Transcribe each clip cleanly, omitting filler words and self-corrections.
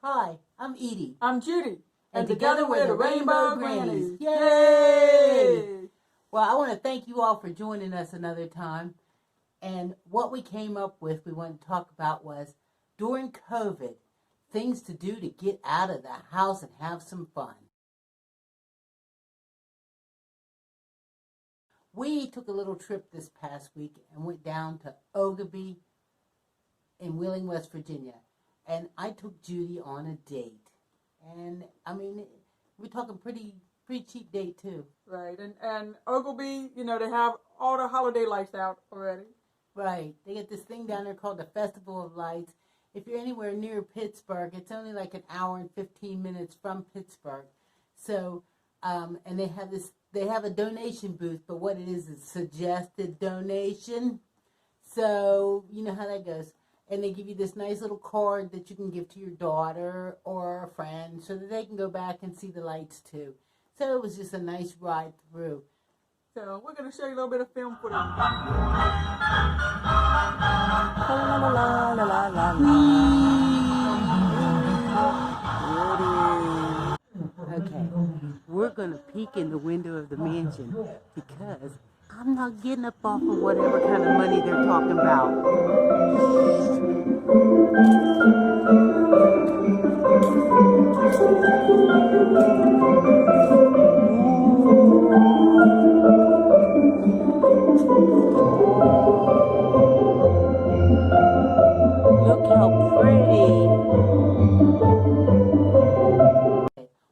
Hi, I'm Edie. I'm Judy. And together we're the Rainbow Grannies. Yay! Yay! Well, I want to thank you all for joining us another time. And what we came up with, we wanted to talk about was, during COVID, things to do to get out of the house and have some fun. We took a little trip this past week and went down to Ogilvy in Wheeling, West Virginia. And I took Judy on a date. And, I mean, we're talking pretty cheap date, too. Right, and Ogilvy, they have all the holiday lights out already. Right. They get this thing down there called the Festival of Lights. If you're anywhere near Pittsburgh, it's only like an hour and 15 minutes from Pittsburgh. So, and they have a donation booth, but what it is suggested donation. So, you know how that goes. And they give you this nice little card that you can give to your daughter or a friend so that they can go back and see the lights too. So it was just a nice ride through. So we're going to show you a little bit of film footage. Okay, we're going to peek in the window of the mansion because I'm not getting up off of whatever kind of money they're talking about. Look how pretty.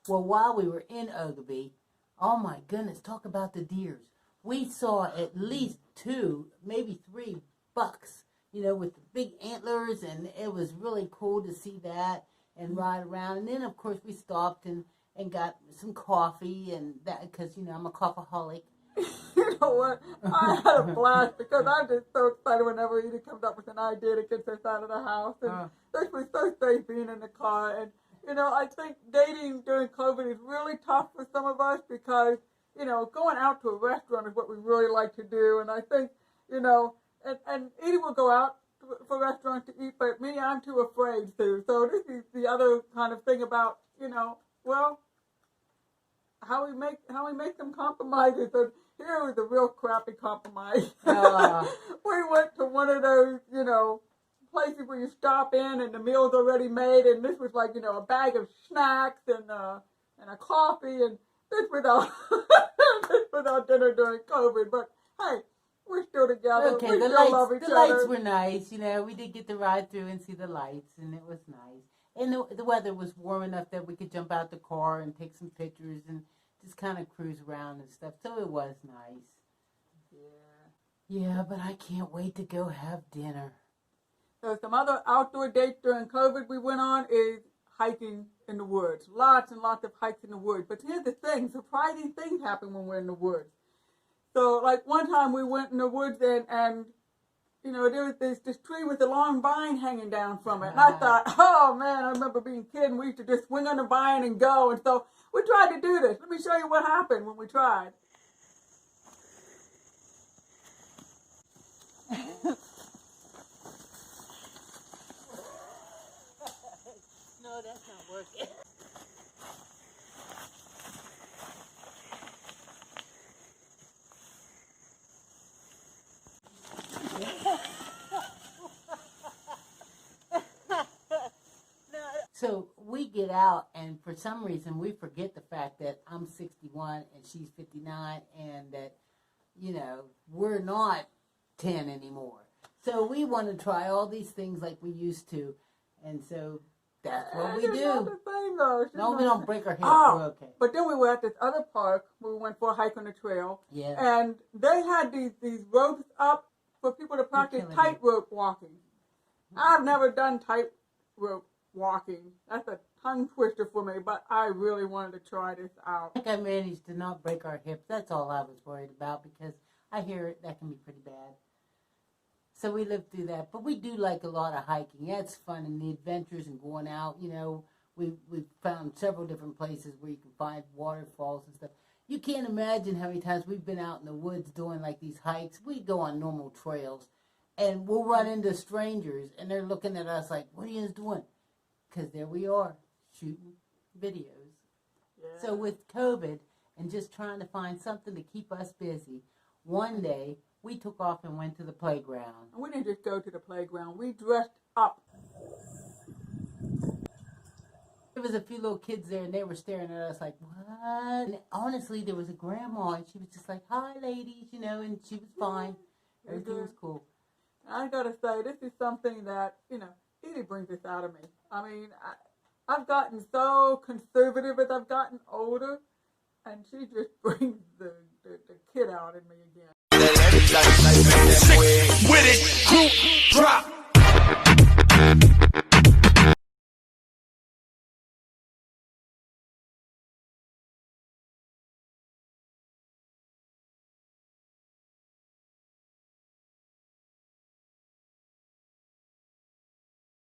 Well, while we were in Ogilvy, oh my goodness, talk about the deers. We saw at least 2, maybe 3 bucks, with the big antlers, and it was really cool to see that and ride around. And then, of course, we stopped and got some coffee, and that because, I'm a coffeeholic. You know what? I had a blast because I'm just so excited whenever Edie comes up with an idea to get us out of the house. And it was so safe being in the car. And, I think dating during COVID is really tough for some of us because, going out to a restaurant is what we really like to do. And I think, and Edie will go out for restaurants to eat, but me, I'm too afraid to. So this is the other kind of thing about, how we make some compromises. And here was a real crappy compromise. We went to one of those, places where you stop in and the meal's already made, and this was like, a bag of snacks and a coffee, and this was our dinner during COVID. But hey, we're still together. Okay, we the still love each other. lights were nice. We did get to ride through and see the lights, and it was nice. And the weather was warm enough that we could jump out the car and take some pictures and just kind of cruise around and stuff. So it was nice. Yeah, but I can't wait to go have dinner. So some other outdoor dates during COVID we went on is hiking in the woods. Lots and lots of hikes in the woods. But here's the thing, surprising things happen when we're in the woods. So like one time we went in the woods and there was this tree with a long vine hanging down from it. And I thought, oh man, I remember being a kid and we used to just swing on the vine and go. And so we tried to do this. Let me show you what happened when we tried. No, that's not working. So we get out, and for some reason we forget the fact that I'm 61 and she's 59, and that, we're not 10 anymore. So we want to try all these things like we used to, and so that's what we do. Not the same, though. No, we don't break our hips. Oh, we're okay. But then we were at this other park where we went for a hike on the trail. Yeah. And they had these ropes up for people to practice tightrope walking. I've never done tightrope walking. That's a tongue twister for me, but I really wanted to try this out. I think I managed to not break our hips. That's all I was worried about because I hear that can be pretty bad. So we lived through that. But we do like a lot of hiking. Yeah, it's fun and the adventures and going out. We found several different places where you can find waterfalls and stuff. You can't imagine how many times we've been out in the woods doing like these hikes. We go on normal trails and we'll run into strangers and they're looking at us like, what are you guys doing? because there we are shooting videos. Yeah. So with COVID and just trying to find something to keep us busy, one day we took off and went to the playground. We didn't just go to the playground. We dressed up. There was a few little kids there, and they were staring at us like, what? And honestly, there was a grandma, and she was just like, hi, ladies, you know, and she was fine. Everything was cool. I got to say, this is something that, you know, really brings this out of me. I mean, I've gotten so conservative as I've gotten older, and she just brings the kid out in me again. With it, group drop.